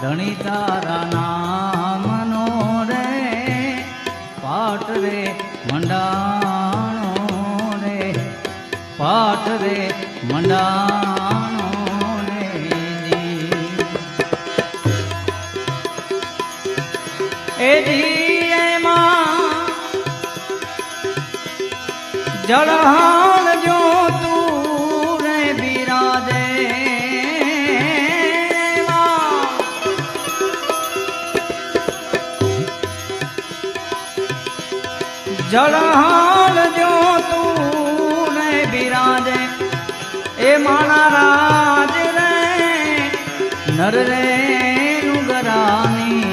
ધણી તારા નામનો રે પાઠ રે મંડાણો રે પાઠ રે મંડાણો રે એ એમાં જળહાલ જો તું રે બિરાજે જળહાલ જો તું રે બિરાજે એ માણા રાજ રે નર રે નુગરાની